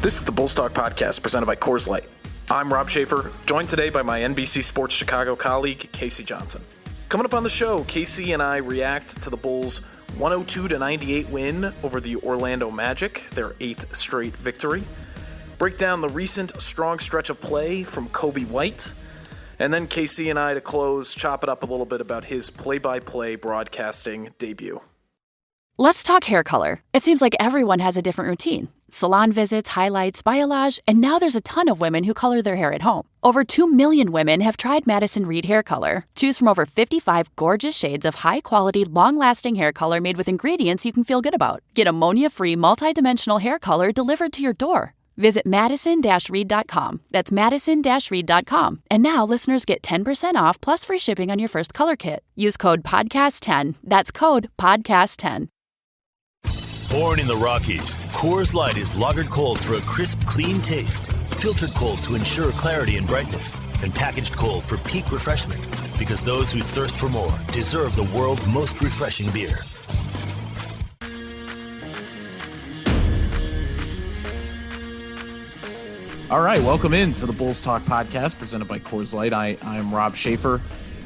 This is the Bulls Talk Podcast presented by Coors Light. I'm Rob Schaefer, joined today by my NBC Sports Chicago colleague, Casey Johnson. Coming up on the show, Casey and I react to the Bulls' 102-98 win over the Orlando Magic, their 8th straight victory. Break down the recent strong stretch of play from Coby White. And then Casey and I, to close, chop it up a little bit about his play-by-play broadcasting debut. Let's talk hair color. It seems like everyone has a different routine. Salon visits, highlights, biolage, and now there's a ton of women who color their hair at home. Over 2 million women have tried Madison Reed Hair Color. Choose from over 55 gorgeous shades of high-quality, long-lasting hair color made with ingredients you can feel good about. Get ammonia-free, multi-dimensional hair color delivered to your door. Visit madison-reed.com. That's madison-reed.com. And now listeners get 10% off plus free shipping on your first color kit. Use code PODCAST10. That's code PODCAST10. Born in the Rockies, Coors Light is lagered cold for a crisp, clean taste. Filtered cold to ensure clarity and brightness. And packaged cold for peak refreshment. Because those who thirst for more deserve the world's most refreshing beer. All right, welcome in to the Bulls Talk Podcast presented by Coors Light. I'm Rob Schaefer,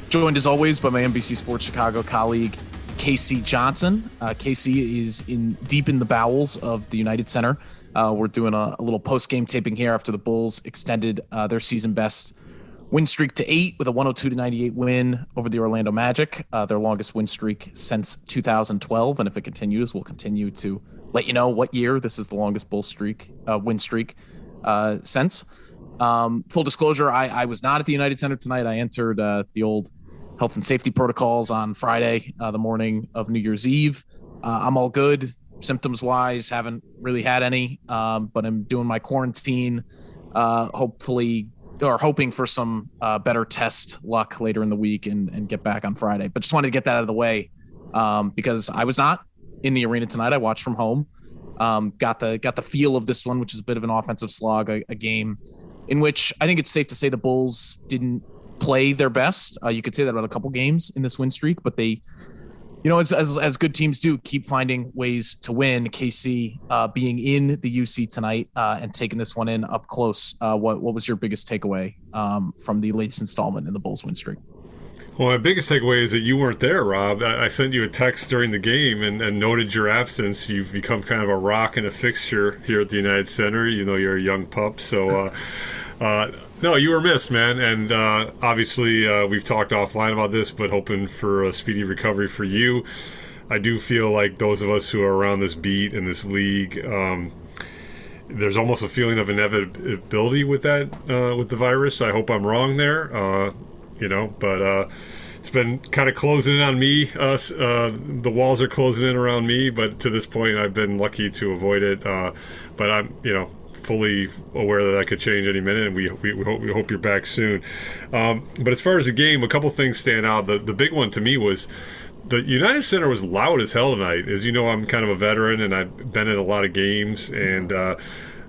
joined as always by my NBC Sports Chicago colleague, Casey Johnson. Casey is deep in the bowels of the United Center. We're doing a little post-game taping here after the Bulls extended their season best win streak to 8 with a 102-98 win over the Orlando Magic, their longest win streak since 2012. And if it continues, we'll continue to let you know what year this is the longest Bulls win streak since. Full disclosure, I was not at the United Center tonight. I entered the old health and safety protocols on Friday, the morning of New Year's Eve. I'm all good symptoms wise, haven't really had any, but I'm doing my quarantine, hoping for some better test luck later in the week and get back on Friday. But just wanted to get that out of the way because I was not in the arena tonight. I watched from home, got the feel of this one, which is a bit of an offensive slog, a game in which I think it's safe to say the Bulls didn't play their best. You could say that about a couple games in this win streak, but they, as good teams do, keep finding ways to win. KC being in the UC tonight and taking this one in up close. What was your biggest takeaway from the latest installment in the Bulls win streak? Well, my biggest takeaway is that you weren't there, Rob. I sent you a text during the game and noted your absence. You've become kind of a rock and a fixture here at the United Center. You know, you're a young pup, so no, you were missed, man. And obviously, we've talked offline about this, but hoping for a speedy recovery for you. I do feel like those of us who are around this beat and this league, there's almost a feeling of inevitability with that, with the virus. I hope I'm wrong there, but it's been kind of closing in on me. The walls are closing in around me, but to this point, I've been lucky to avoid it. But I'm, fully aware that could change any minute, and we hope you're back soon. But as far as the game, a couple things stand out. The big one to me was the United Center was loud as hell tonight. As you know, I'm kind of a veteran, and I've been at a lot of games, and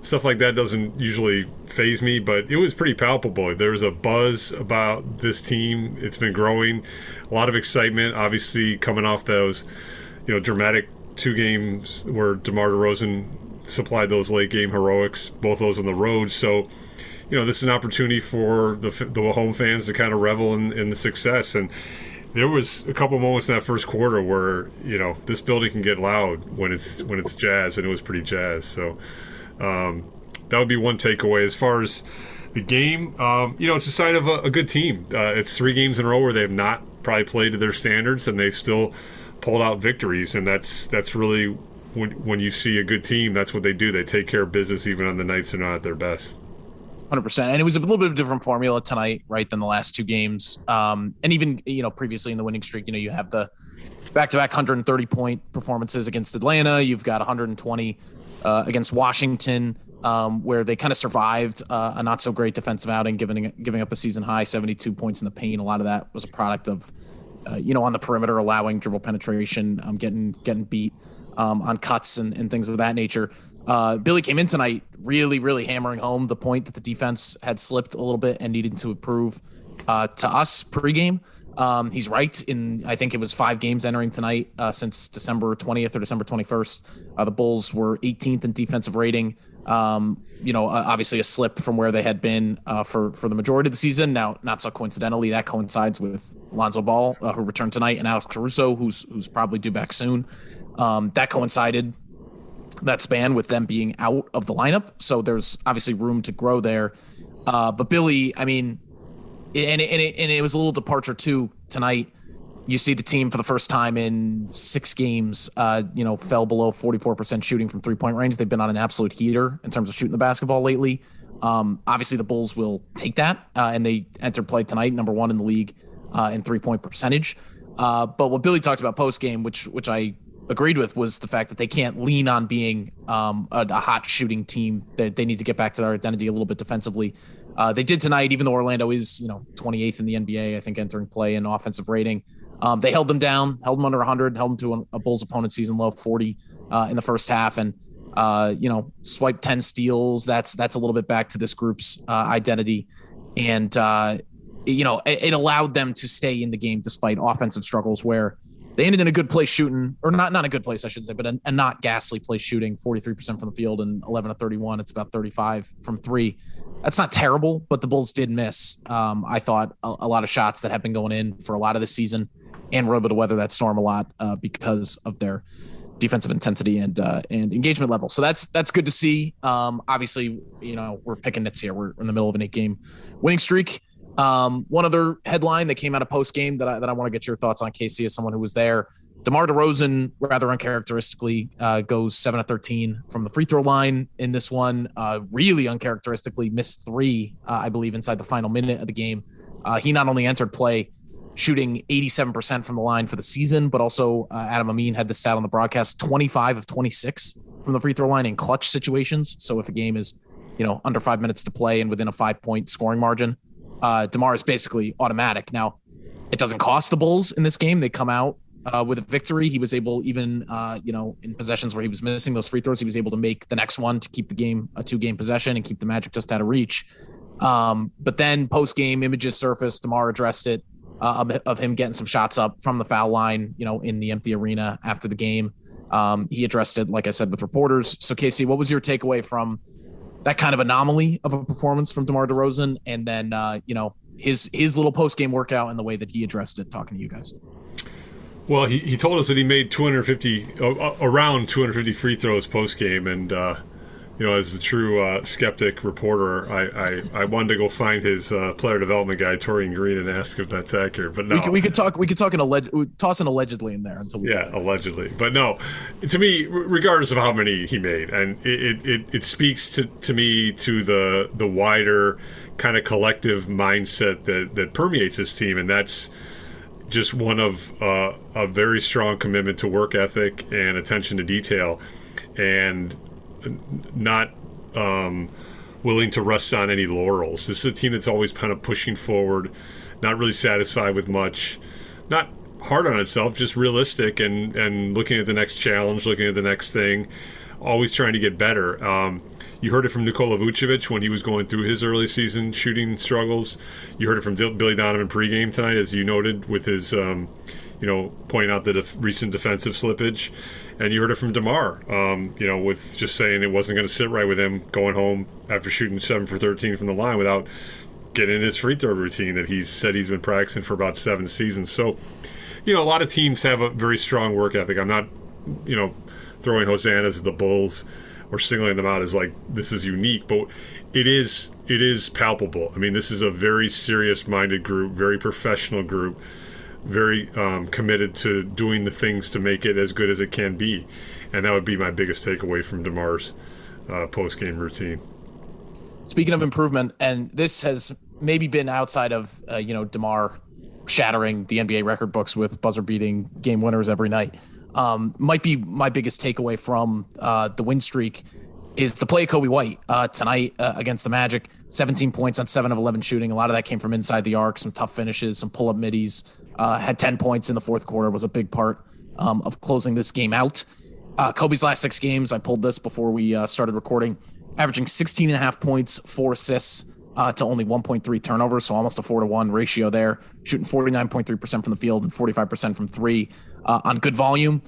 stuff like that doesn't usually faze me, but it was pretty palpable. There was a buzz about this team. It's been growing. A lot of excitement, obviously, coming off those, dramatic 2 games where DeMar DeRozan supplied those late game heroics, both those on the road. So, this is an opportunity for the home fans to kind of revel in the success. And there was a couple moments in that first quarter where, this building can get loud when it's Jazz, and it was pretty Jazz. So that would be one takeaway. As far as the game, it's a sign of a good team. It's 3 games in a row where they have not probably played to their standards, and they've still pulled out victories. And that's really when you see a good team, that's what they do. They take care of business even on the nights they're not at their best. 100%. And it was a little bit of a different formula tonight, right, than the last 2 games. And even, previously in the winning streak, you have the back-to-back 130-point performances against Atlanta. You've got 120 against Washington, where they kind of survived a not-so-great defensive outing, giving up a season-high 72 points in the paint. A lot of that was a product of, on the perimeter, allowing dribble penetration, getting beat on cuts and things of that nature. Billy came in tonight really, really hammering home the point that the defense had slipped a little bit and needed to improve to us pregame. He's right. I think it was 5 games entering tonight since December 20th or December 21st. The Bulls were 18th in defensive rating. Obviously a slip from where they had been for the majority of the season. Now, not so coincidentally, that coincides with Lonzo Ball, who returned tonight, and Alex Caruso, who's probably due back soon. That coincided, that span, with them being out of the lineup. So there's obviously room to grow there. But Billy, I mean, and it was a little departure too tonight. You see the team for the first time in 6 games, fell below 44% shooting from 3-point range. They've been on an absolute heater in terms of shooting the basketball lately. Obviously, the Bulls will take that, and they entered play tonight, number 1 in the league in 3-point percentage. But what Billy talked about post-game, which I agreed with, was the fact that they can't lean on being a hot shooting team. They need to get back to their identity a little bit defensively. They did tonight, even though Orlando is 28th in the NBA, I think, entering play in offensive rating. They held them down, held them under 100, held them to a Bulls opponent season low 40 in the first half, and swiped 10 steals. That's a little bit back to this group's identity, and it allowed them to stay in the game despite offensive struggles where they ended in a good place shooting, or not a good place, I should say, but a not ghastly place shooting, 43% from the field and 11 of 31. It's about 35 from 3. That's not terrible, but the Bulls did miss, I thought, a lot of shots that have been going in for a lot of the season, and were able to weather that storm a lot because of their defensive intensity and engagement level. So that's good to see. Obviously, we're picking nits here. We're in the middle of an 8-game winning streak. One other headline that came out of post game that I want to get your thoughts on, Casey, as someone who was there. DeMar DeRozan, rather uncharacteristically, goes 7 of 13 from the free throw line in this one. Really uncharacteristically missed 3, I believe, inside the final minute of the game. He not only entered play shooting 87% from the line for the season, but also Adam Amin had the stat on the broadcast, 25 of 26 from the free throw line in clutch situations. So if a game is, under 5 minutes to play and within a 5-point scoring margin, DeMar is basically automatic. Now, it doesn't cost the Bulls in this game. They come out with a victory. He was able, even, in possessions where he was missing those free throws, he was able to make the next one to keep the game a 2-game possession and keep the Magic just out of reach. But then post-game images surfaced. DeMar addressed it, of him getting some shots up from the foul line, in the empty arena after the game. He addressed it, like I said, with reporters. So, Casey, what was your takeaway from that kind of anomaly of a performance from DeMar DeRozan, and then his little post-game workout and the way that he addressed it, talking to you guys? Well, he told us that he made around 250 free throws post-game, and as a true skeptic reporter, I wanted to go find his player development guy, Torian Green, and ask if that's accurate. But no, we could toss an allegedly in there until we allegedly. But no, to me, regardless of how many he made, and it speaks to me to the wider kind of collective mindset that permeates this team, and that's just one of a very strong commitment to work ethic and attention to detail, and not willing to rest on any laurels. This is a team that's always kind of pushing forward, not really satisfied with much, not hard on itself, just realistic and looking at the next challenge, looking at the next thing, always trying to get better. You heard it from Nikola Vucevic when he was going through his early season shooting struggles. You heard it from Billy Donovan pregame tonight, as you noted, with his pointing out the recent defensive slippage. And you heard it from DeMar, with just saying it wasn't going to sit right with him going home after shooting 7 for 13 from the line without getting his free throw routine that he's said he's been practicing for about 7 seasons. So, a lot of teams have a very strong work ethic. I'm not, throwing hosannas at the Bulls or singling them out as like this is unique, but it is palpable. I mean, this is a very serious-minded group, very professional group, very committed to doing the things to make it as good as it can be. And that would be my biggest takeaway from DeMar's post-game routine. Speaking of improvement, and this has maybe been outside of, DeMar shattering the NBA record books with buzzer-beating game winners every night, might be my biggest takeaway from the win streak is the play of Kobe White tonight against the Magic. 17 points on 7 of 11 shooting. A lot of that came from inside the arc, some tough finishes, some pull-up middies. Had 10 points in the fourth quarter, was a big part of closing this game out. Kobe's last 6 games, I pulled this before we started recording, averaging 16.5 points, 4 assists, to only 1.3 turnovers, so almost a 4-to-1 ratio there, shooting 49.3% from the field and 45% from three on good volume.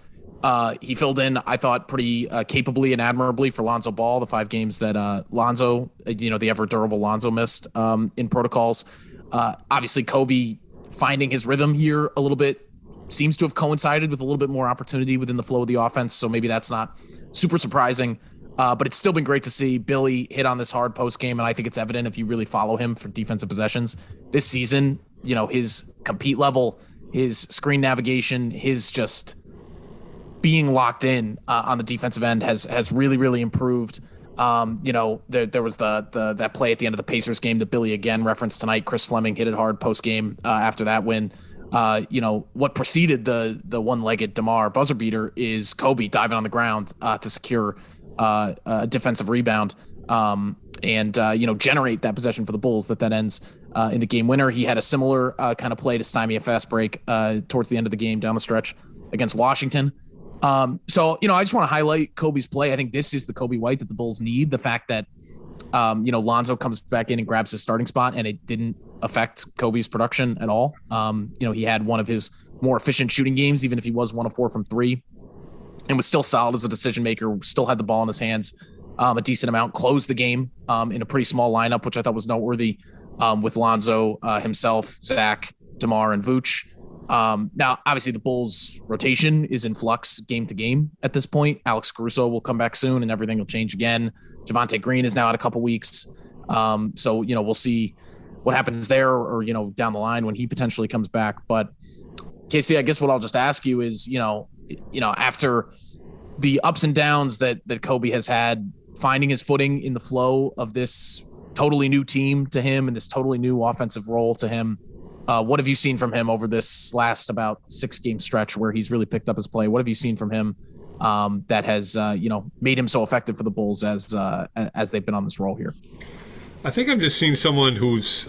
He filled in, I thought, pretty capably and admirably for Lonzo Ball, the 5 games that Lonzo, the ever durable Lonzo missed in protocols. Obviously, Kobe finding his rhythm here a little bit seems to have coincided with a little bit more opportunity within the flow of the offense, so maybe that's not super surprising. But it's still been great to see Billy hit on this hard post game, and I think it's evident if you really follow him for defensive possessions this season. His compete level, his screen navigation, his just being locked in on the defensive end has really, really improved. There was that play at the end of the Pacers game that Billy again referenced tonight. Chris Fleming hit it hard post game after that win. What preceded the one-legged DeMar buzzer beater is Kobe diving on the ground to secure a defensive rebound and generate that possession for the Bulls that ends in the game winner. He had a similar kind of play to stymie a fast break towards the end of the game down the stretch against Washington. I just want to highlight Kobe's play. I think this is the Kobe White that the Bulls need. The fact that, Lonzo comes back in and grabs his starting spot and it didn't affect Kobe's production at all. He had one of his more efficient shooting games, even if he was 1 of 4 from 3, and was still solid as a decision maker, still had the ball in his hands a decent amount, closed the game in a pretty small lineup, which I thought was noteworthy with Lonzo himself, Zach, DeMar, and Vooch. Now, obviously, the Bulls' rotation is in flux game to game at this point. Alex Caruso will come back soon, and everything will change again. Javonte Green is now out a couple weeks. We'll see what happens there or, down the line when he potentially comes back. But, Casey, I guess what I'll just ask you is, after the ups and downs that Kobe has had, finding his footing in the flow of this totally new team to him and this totally new offensive role to him, what have you seen from him over this last about 6-game stretch where he's really picked up his play? What have you seen from him that has, made him so effective for the Bulls as they've been on this roll here? I think I'm just seeing someone who's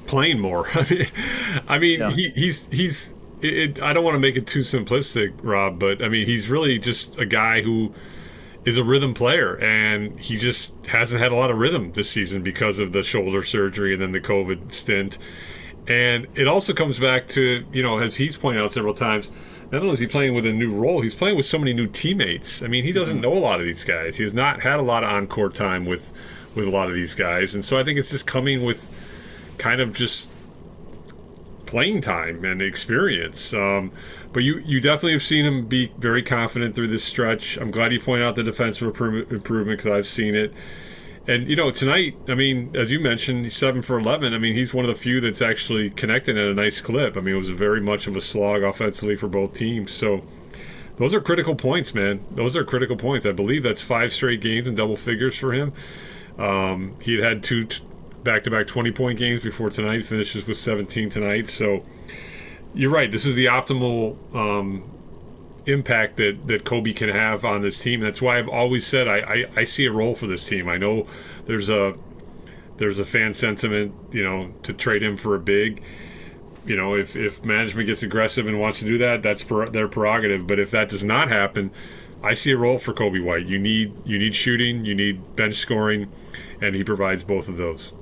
playing more. I mean, yeah. He's. I don't want to make it too simplistic, Rob, but I mean, he's really just a guy who is a rhythm player, and he just hasn't had a lot of rhythm this season because of the shoulder surgery and then the COVID stint. And it also comes back to, as he's pointed out several times, not only is he playing with a new role, he's playing with so many new teammates. I mean, he doesn't know a lot of these guys. He has not had a lot of on-court time with a lot of these guys. And so I think it's just coming with kind of just playing time and experience. But you definitely have seen him be very confident through this stretch. I'm glad you pointed out the defensive improvement because I've seen it. And, tonight, I mean, as you mentioned, he's 7 for 11. I mean, he's one of the few that's actually connected at a nice clip. I mean, it was very much of a slog offensively for both teams. So those are critical points, man. Those are critical points. I believe that's 5 straight games in double figures for him. He had 2 back-to-back 20-point games before tonight. He finishes with 17 tonight. So you're right. This is the optimal impact that Kobe can have on this team. That's why I've always said I see a role for this team. I know there's a fan sentiment, to trade him for a big. If management gets aggressive and wants to do that, that's their prerogative. But if that does not happen, I see a role for Kobe White. You need shooting, you need bench scoring, and he provides both of those.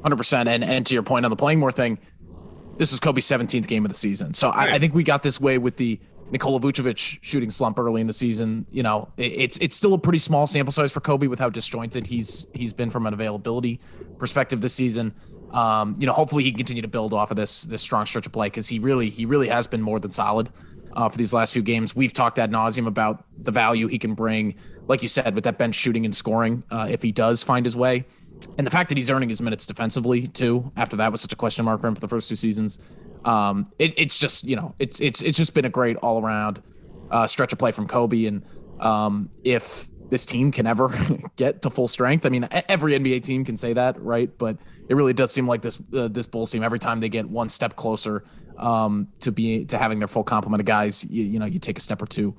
100%. And to your point on the playing more thing, this is Kobe's 17th game of the season. So right. I think we got this way with the Nikola Vucevic shooting slump early in the season. It's still a pretty small sample size for Kobe with how disjointed he's been from an availability perspective this season. Hopefully he can continue to build off of this strong stretch of play because he really has been more than solid for these last few games. We've talked ad nauseum about the value he can bring, like you said, with that bench shooting and scoring if he does find his way. And the fact that he's earning his minutes defensively too, after that was such a question mark for him for the first 2 seasons. It's just been a great all around stretch of play from Kobe. And if this team can ever get to full strength, I mean, every NBA team can say that, right? But it really does seem like this Bulls team, every time they get one step closer to having their full complement of guys, you take a step or two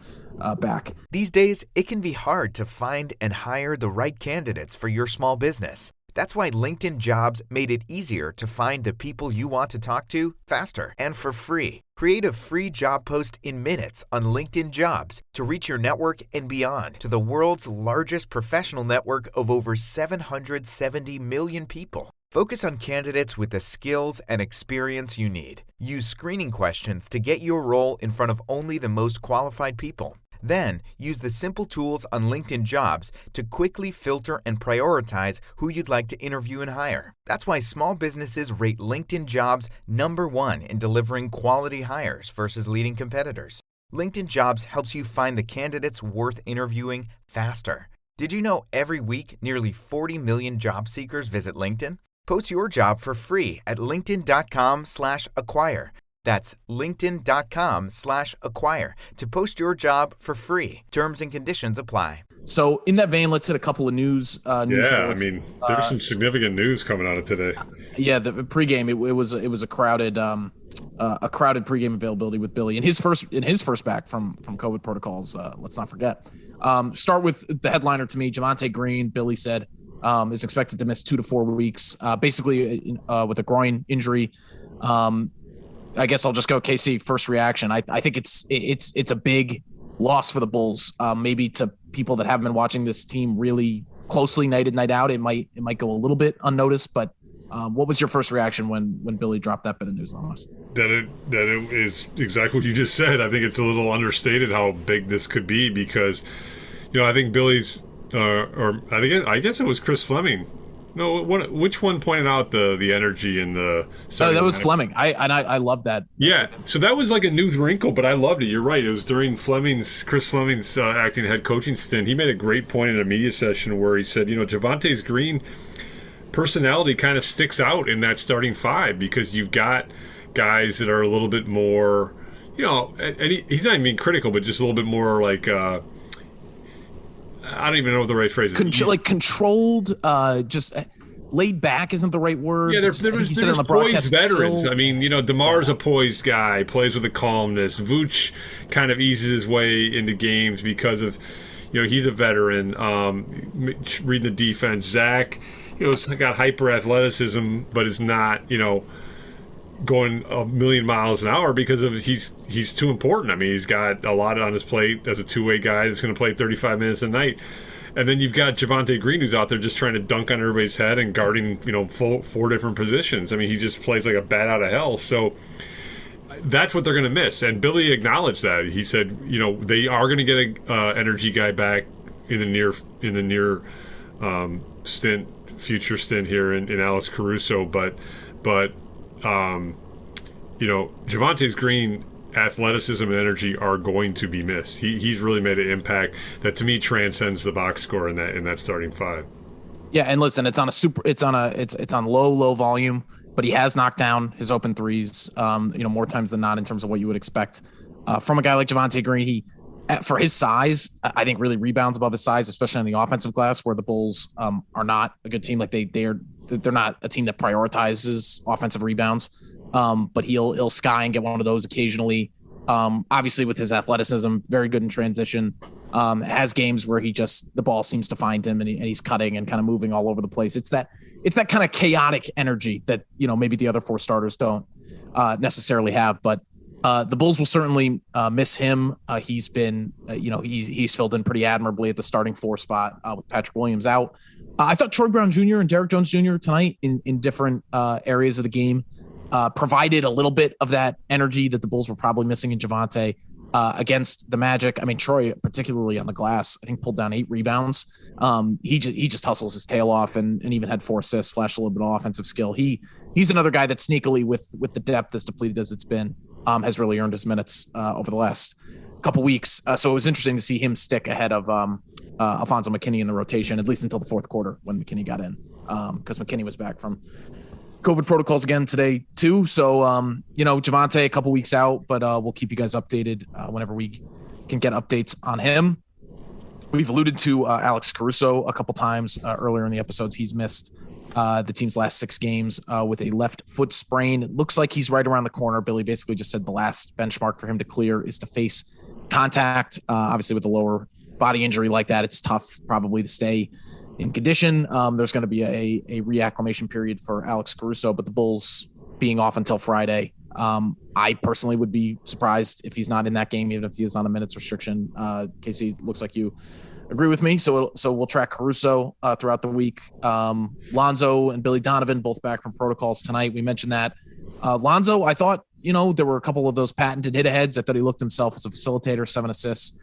back. These days, it can be hard to find and hire the right candidates for your small business. That's why LinkedIn Jobs made it easier to find the people you want to talk to faster and for free. Create a free job post in minutes on LinkedIn Jobs to reach your network and beyond to the world's largest professional network of over 770 million people. Focus on candidates with the skills and experience you need. Use screening questions to get your role in front of only the most qualified people. Then, use the simple tools on LinkedIn Jobs to quickly filter and prioritize who you'd like to interview and hire. That's why small businesses rate LinkedIn Jobs #1 in delivering quality hires versus leading competitors. LinkedIn Jobs helps you find the candidates worth interviewing faster. Did you know every week, nearly 40 million job seekers visit LinkedIn? Post your job for free at linkedin.com/acquire. That's linkedin.com/acquire to post your job for free. Terms and conditions apply. So in that vein, let's hit a couple of news. I mean, there's some significant news coming out of today. Yeah, the pregame it was a crowded pregame availability with Billy in his first back from COVID protocols. Let's not forget. Start with the headliner to me, Javonte Green. Billy said is expected to miss 2 to 4 weeks, basically with a groin injury. I guess I'll just go KC first reaction. I think it's a big loss for the Bulls. Maybe to people that haven't been watching this team really closely night in, night out, it might go a little bit unnoticed. But what was your first reaction when Billy dropped that bit of news on us? That it is exactly what you just said. I think it's a little understated how big this could be because, I think Billy's I guess it was Chris Fleming. No, which one pointed out the energy in the? That was Fleming. I love that. Yeah, so that was like a new wrinkle, but I loved it. You're right. It was during Chris Fleming's acting head coaching stint. He made a great point in a media session where he said, Javonte Green personality kind of sticks out in that starting five because you've got guys that are a little bit more, and he's not even being critical, but just a little bit more like. I don't even know what the right phrase is. Controlled, just laid back isn't the right word. Yeah, they're poised veterans. I mean, DeMar's a poised guy, plays with a calmness. Vooch kind of eases his way into games because of, he's a veteran. Reading the defense. Zach, has got hyper athleticism, but is not, going a million miles an hour because of he's too important. I mean, he's got a lot on his plate as a two-way guy that's going to play 35 minutes a night. And then you've got Javonte Green who's out there just trying to dunk on everybody's head and guarding, four different positions. I mean, he just plays like a bat out of hell. So that's what they're going to miss. And Billy acknowledged that. He said, they are going to get a energy guy back in the near future stint here in Alex Caruso, but Javonte Green athleticism and energy are going to be missed. He's really made an impact that to me transcends the box score in that starting five. Yeah, and listen, it's on low volume, but he has knocked down his open threes more times than not in terms of what you would expect from a guy like Javonte Green. He for his size, I think really rebounds above his size, especially on the offensive glass where the Bulls are not a good team. Like they're not a team that prioritizes offensive rebounds. But he'll sky and get one of those occasionally. Obviously with his athleticism, very good in transition. Has games where the ball seems to find him and he's cutting and kind of moving all over the place. It's that kind of chaotic energy that, maybe the other four starters don't necessarily have, but the Bulls will certainly miss him. He's been, he's filled in pretty admirably at the starting four spot with Patrick Williams out. I thought Troy Brown Jr. and Derek Jones Jr. tonight in different areas of the game provided a little bit of that energy that the Bulls were probably missing in Javonte against the Magic. I mean, Troy, particularly on the glass, I think pulled down 8 rebounds. He just hustles his tail off and even had 4 assists, flashed a little bit of offensive skill. He's another guy that sneakily, with the depth as depleted as it's been, has really earned his minutes over the last couple weeks. So it was interesting to see him stick ahead of Alfonso McKinney in the rotation, at least until the fourth quarter when McKinney got in, because McKinney was back from COVID protocols again today too. So, Javonte a couple weeks out, but we'll keep you guys updated whenever we can get updates on him. We've alluded to Alex Caruso a couple times earlier in the episodes. He's missed the team's last 6 games with a left foot sprain. It looks like he's right around the corner. Billy basically just said the last benchmark for him to clear is to face contact. Obviously with a lower body injury like that, it's tough probably to stay in condition. There's going to be a reacclimation period for Alex Caruso, but the Bulls being off until Friday I personally would be surprised if he's not in that game, even if he is on a minutes restriction. Casey, looks like you agree with me. So we'll track Caruso throughout the week. Lonzo and Billy Donovan both back from protocols tonight. We mentioned that. Lonzo, I thought, there were a couple of those patented hit-aheads. I thought he looked himself as a facilitator, 7 assists.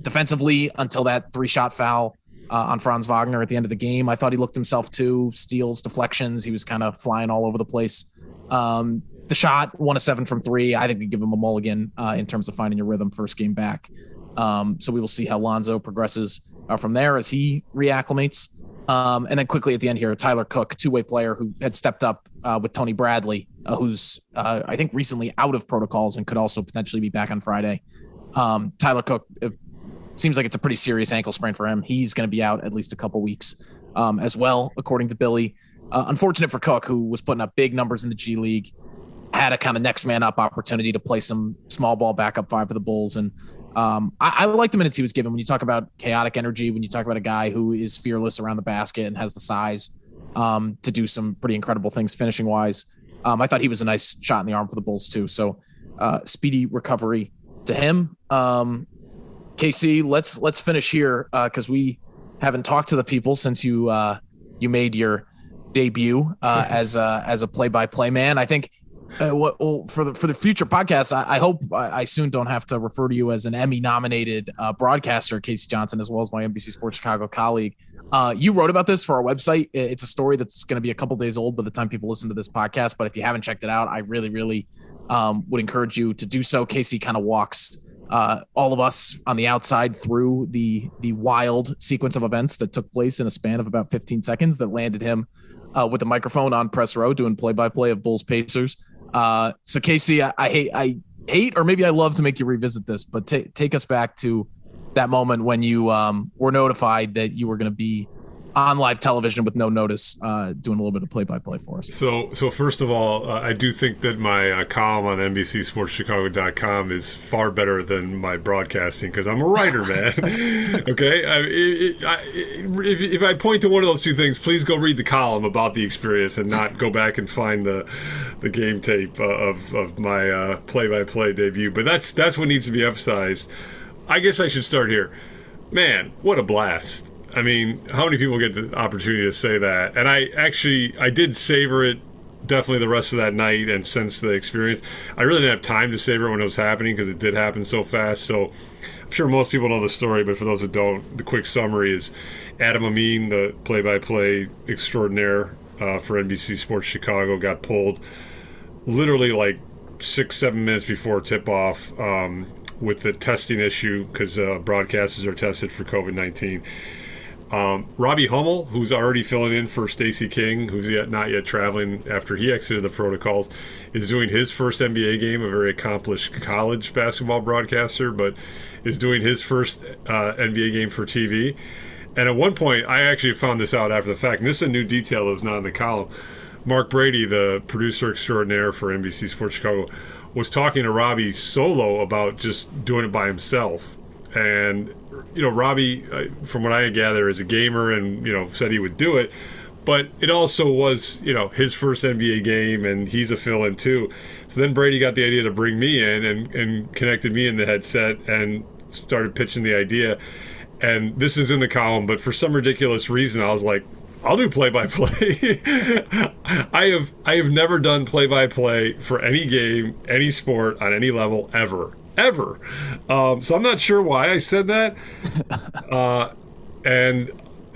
Defensively, until that 3-shot foul on Franz Wagner at the end of the game, I thought he looked himself too. Steals, deflections. He was kind of flying all over the place. The shot, 1 of 7 from 3. I think we give him a mulligan in terms of finding your rhythm first game back. So we will see how Lonzo progresses from there as he reacclimates. And then quickly at the end here, Tyler Cook, two-way player who had stepped up with Tony Bradley, who's I think recently out of protocols and could also potentially be back on Friday. Tyler Cook, it seems like it's a pretty serious ankle sprain for him. He's going to be out at least a couple weeks as well, according to Billy. Unfortunate for Cook, who was putting up big numbers in the G League, had a kind of next man up opportunity to play some small ball backup 5 for the Bulls. And I like the minutes he was given. When you talk about chaotic energy, when you talk about a guy who is fearless around the basket and has the size to do some pretty incredible things finishing wise, I thought he was a nice shot in the arm for the Bulls too. So speedy recovery to him. KC, let's finish here because we haven't talked to the people since you made your debut as a play-by-play man. I think for the future podcasts, I hope I soon don't have to refer to you as an Emmy-nominated broadcaster, Casey Johnson, as well as my NBC Sports Chicago colleague. You wrote about this for our website. It's a story that's going to be a couple days old by the time people listen to this podcast. But if you haven't checked it out, I really, really would encourage you to do so. Casey kind of walks all of us on the outside through the wild sequence of events that took place in a span of about 15 seconds that landed him with a microphone on press row doing play-by-play of Bulls Pacers. So Casey, I hate, or maybe I love to make you revisit this, but take us back to that moment when you were notified that you were going to be on live television with no notice, doing a little bit of play-by-play for us. So first of all, I do think that my column on NBCSportsChicago.com is far better than my broadcasting because I'm a writer, man. Okay? If I point to one of those two things, please go read the column about the experience and not go back and find the game tape of my play-by-play debut. But that's what needs to be emphasized. I guess I should start here. Man, what a blast. I mean, how many people get the opportunity to say that? And I did savor it definitely the rest of that night and since the experience. I really didn't have time to savor it when it was happening because it did happen so fast. So I'm sure most people know the story, but for those that don't, the quick summary is Adam Amin, the play-by-play extraordinaire for NBC Sports Chicago, got pulled literally like 6-7 minutes before tip-off with the testing issue because broadcasters are tested for COVID-19. Robbie Hummel, who's already filling in for Stacey King, who's not yet traveling after he exited the protocols, is doing his first NBA game, a very accomplished college basketball broadcaster, but is doing his first NBA game for TV. And at one point, I actually found this out after the fact, and this is a new detail that was not in the column. Mark Brady, the producer extraordinaire for NBC Sports Chicago, was talking to Robbie solo about just doing it by himself. And Robbie, from what I gather, is a gamer and, said he would do it. But it also was, his first NBA game, and he's a fill-in too. So then Brady got the idea to bring me in and connected me in the headset and started pitching the idea. And this is in the column, but for some ridiculous reason, I was like, I'll do play-by-play. I have never done play-by-play for any game, any sport, on any level, ever. So I'm not sure why I said that. And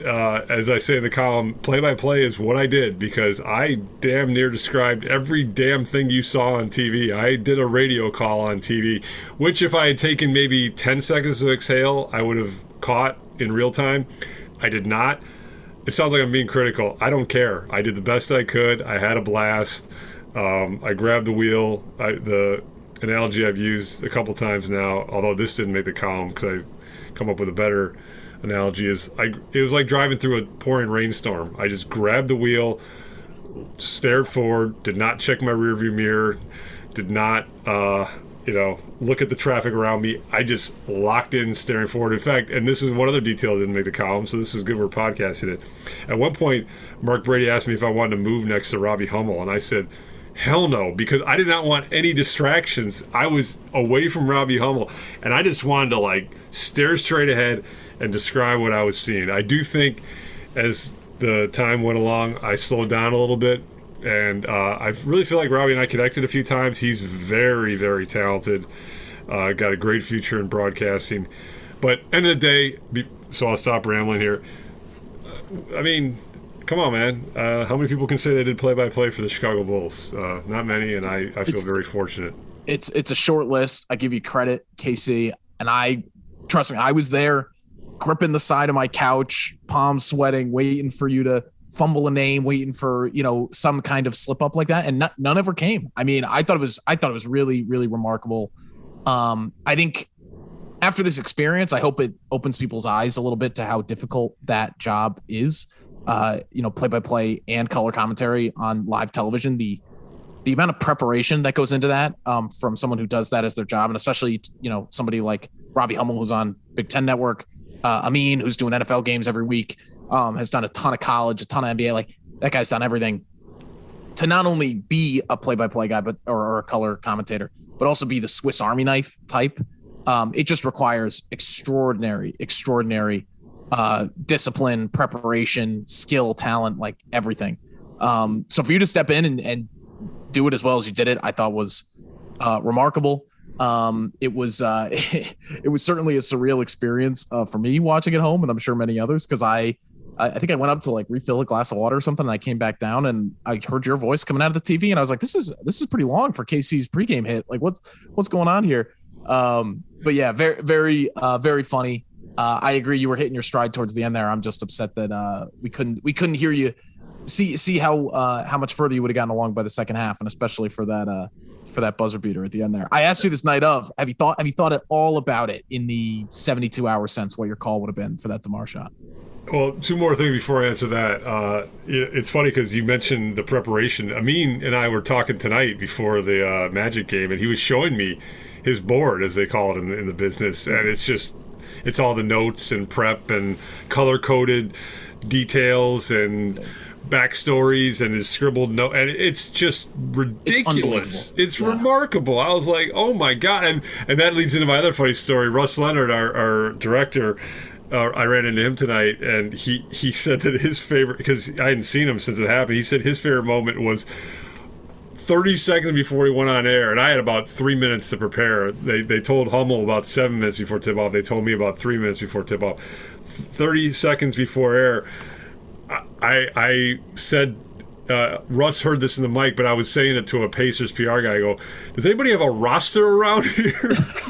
as I say in the column, play-by-play is what I did because I damn near described every damn thing you saw on TV. I did a radio call on TV, which if I had taken maybe 10 seconds to exhale, I would have caught in real time. I did not. It sounds like I'm being critical. I don't care. I did the best I could. I had a blast. I grabbed the wheel. The analogy I've used a couple times now, although this didn't make the column because I come up with a better analogy, is it was like driving through a pouring rainstorm. I just grabbed the wheel, stared forward, did not check my rearview mirror, did not look at the traffic around me. I just locked in staring forward. In fact, and this is one other detail that didn't make the column, so this is good we're podcasting it. At one point, Mark Brady asked me if I wanted to move next to Robbie Hummel, and I said, Hell no, because I did not want any distractions. I was away from Robbie Hummel, and I just wanted to like stare straight ahead and describe what I was seeing. I do think as the time went along, I slowed down a little bit, and I really feel like Robbie and I connected a few times. He's very, very talented, got a great future in broadcasting. But end of the day, so I'll stop rambling here. I mean, come on, man. How many people can say they did play-by-play for the Chicago Bulls? Not many, and I feel very fortunate. It's a short list. I give you credit, Casey. And trust me, I was there gripping the side of my couch, palms sweating, waiting for you to fumble a name, waiting for, some kind of slip up like that. And none ever came. I mean, I thought it was really, really remarkable. I think after this experience, I hope it opens people's eyes a little bit to how difficult that job is. Play-by-play and color commentary on live television, the amount of preparation that goes into that from someone who does that as their job, and especially, somebody like Robbie Hummel, who's on Big Ten Network, Amin, who's doing NFL games every week, has done a ton of college, a ton of NBA. Like, that guy's done everything to not only be a play-by-play guy, or a color commentator, but also be the Swiss Army knife type. It just requires extraordinary discipline, preparation, skill, talent, like everything. So for you to step in and do it as well as you did it, I thought was remarkable. It was certainly a surreal experience for me watching at home, and I'm sure many others, because I think I went up to like refill a glass of water or something, and I came back down and I heard your voice coming out of the TV, and I was like, this is pretty long for KC's pregame hit. Like, what's going on here? But yeah, very, very, very funny. I agree. You were hitting your stride towards the end there. I'm just upset that we couldn't hear you. See how much further you would have gotten along by the second half, and especially for that buzzer beater at the end there. I asked you this night of, have you thought at all about it in the 72-hour sense, what your call would have been for that DeMar shot? Well, two more things before I answer that. It's funny because you mentioned the preparation. Amin and I were talking tonight before the Magic game, and he was showing me his board, as they call it in the business, and it's all the notes and prep and color-coded details and backstories and his scribbled note, and it's just ridiculous. It's remarkable. I was like, oh my God. And that leads into my other funny story. Russ Leonard, our director, I ran into him tonight, and he said that his favorite, because I hadn't seen him since it happened, he said his favorite moment was 30 seconds before he went on air, and I had about 3 minutes to prepare. They told Hummel about 7 minutes before tip-off. They told me about 3 minutes before tip-off. 30 seconds before air, I said, Russ heard this in the mic, but I was saying it to a Pacers PR guy. I go, does anybody have a roster around here?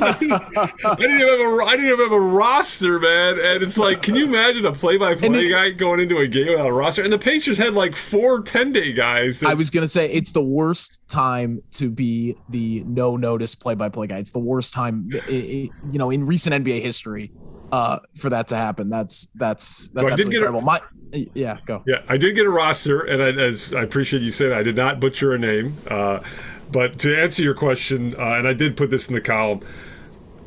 I didn't even have a roster, man. And it's like, can you imagine a play-by-play guy going into a game without a roster? And the Pacers had like 4 10-day guys. I was going to say, it's the worst time to be the no-notice play-by-play guy. It's the worst time, in recent NBA history for that to happen. That's absolutely incredible. Yeah, go. Yeah, I did get a roster, and as I appreciate you saying, I did not butcher a name. But to answer your question, and I did put this in the column,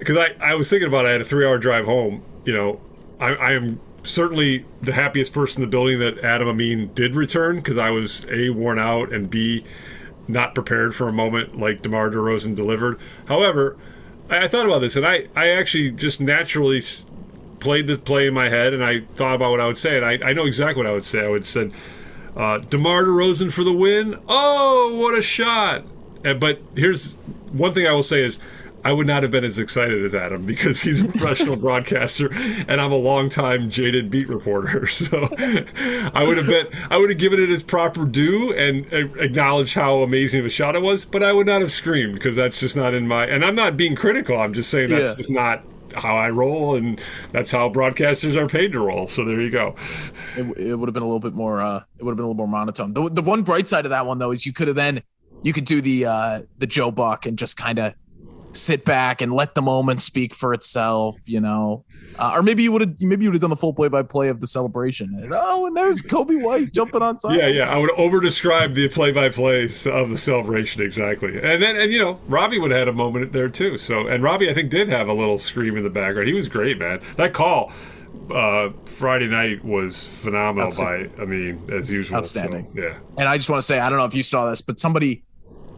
because I was thinking about it. I had a 3-hour drive home. I am certainly the happiest person in the building that Adam Amin did return, because I was A, worn out, and B, not prepared for a moment like DeMar DeRozan delivered. However, I thought about this, and I actually just naturally played the play in my head, and I thought about what I would say, and I know exactly what I would say. I would have said, DeMar DeRozan for the win. Oh, what a shot. But here's one thing I will say is I would not have been as excited as Adam, because he's a professional broadcaster and I'm a longtime jaded beat reporter. So I would have given it its proper due and acknowledged how amazing of a shot it was, but I would not have screamed, because that's just not in my, and I'm not being critical. I'm just saying that's just not how I roll, and that's how broadcasters are paid to roll. So there you go. It would have been a little bit more. It would have been a little more monotone. The one bright side of that one, though, is you could do the Joe Buck and just kind of sit back and let the moment speak for itself, or maybe you would have done the full play-by-play of the celebration. And there's Kobe White jumping on top. Yeah. I would over-describe the play-by-play of the celebration, exactly. And Robbie would have had a moment there too. So, and Robbie, I think, did have a little scream in the background. He was great, man. That call Friday night was phenomenal as usual. Outstanding. So, yeah. And I just want to say, I don't know if you saw this, but somebody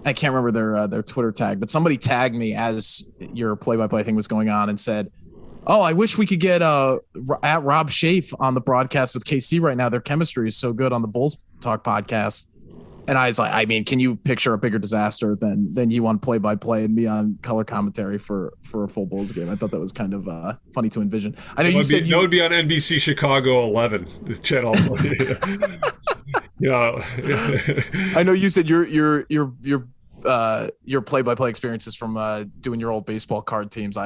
I can't remember their Twitter tag, but somebody tagged me as your play-by-play thing was going on and said, "Oh, I wish we could get at Rob Schaaf on the broadcast with KC right now. Their chemistry is so good on the Bulls Talk podcast." And I was like, I mean, can you picture a bigger disaster than you on play-by-play and me on color commentary for a full Bulls game? I thought that was kind of funny to envision. I know that would be on NBC Chicago 11, the channel. Yeah. I know you said your play-by-play experiences from doing your old baseball card teams.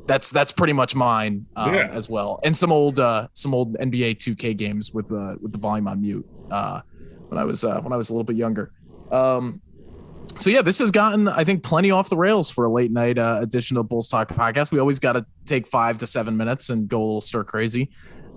That's pretty much mine as well, and some old NBA 2K games with the volume on mute when I was a little bit younger. So yeah, this has gotten, I think, plenty off the rails for a late night edition of the Bulls Talk podcast. We always got to take 5 to 7 minutes and go a little stir crazy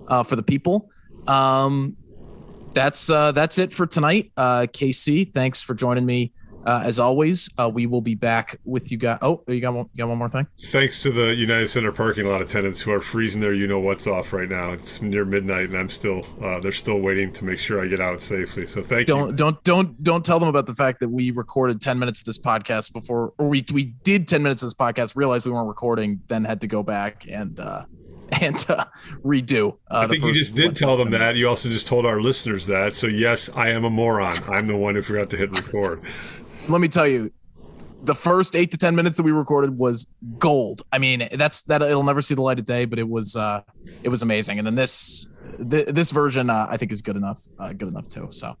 for the people. That's it for tonight. KC, thanks for joining me. As always, we will be back with you guys. Oh, you got one more thing? Thanks to the United Center parking lot attendants who are freezing their you-know-what's off right now. It's near midnight, and they're still waiting to make sure I get out safely. So thank you. Don't tell them about the fact that we recorded 10 minutes of this podcast before, or we did 10 minutes of this podcast, realized we weren't recording, then had to go back and redo. I think you just did tell them that. You also just told our listeners that. So yes, I am a moron. I'm the one who forgot to hit record. Let me tell you, the first 8 to 10 minutes that we recorded was gold. I mean, that it'll never see the light of day, but it was amazing. And then this version, I think, is good enough too. So,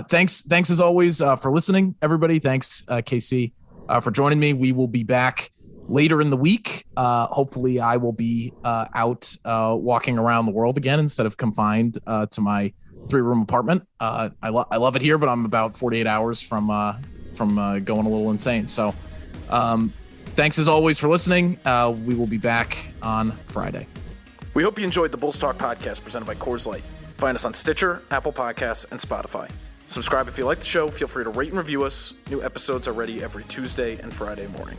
thanks as always for listening, everybody. Thanks, KC, for joining me. We will be back later in the week. Hopefully, I will be out walking around the world again instead of confined to my 3-room apartment. I love it here, but I'm about 48 hours from going a little insane. So thanks as always for listening. We will be back on Friday. We hope you enjoyed the Bulls Talk podcast presented by Coors Light. Find us on Stitcher, Apple Podcasts, and Spotify. Subscribe if you like the show. Feel free to rate and review us. New episodes are ready every Tuesday and Friday morning.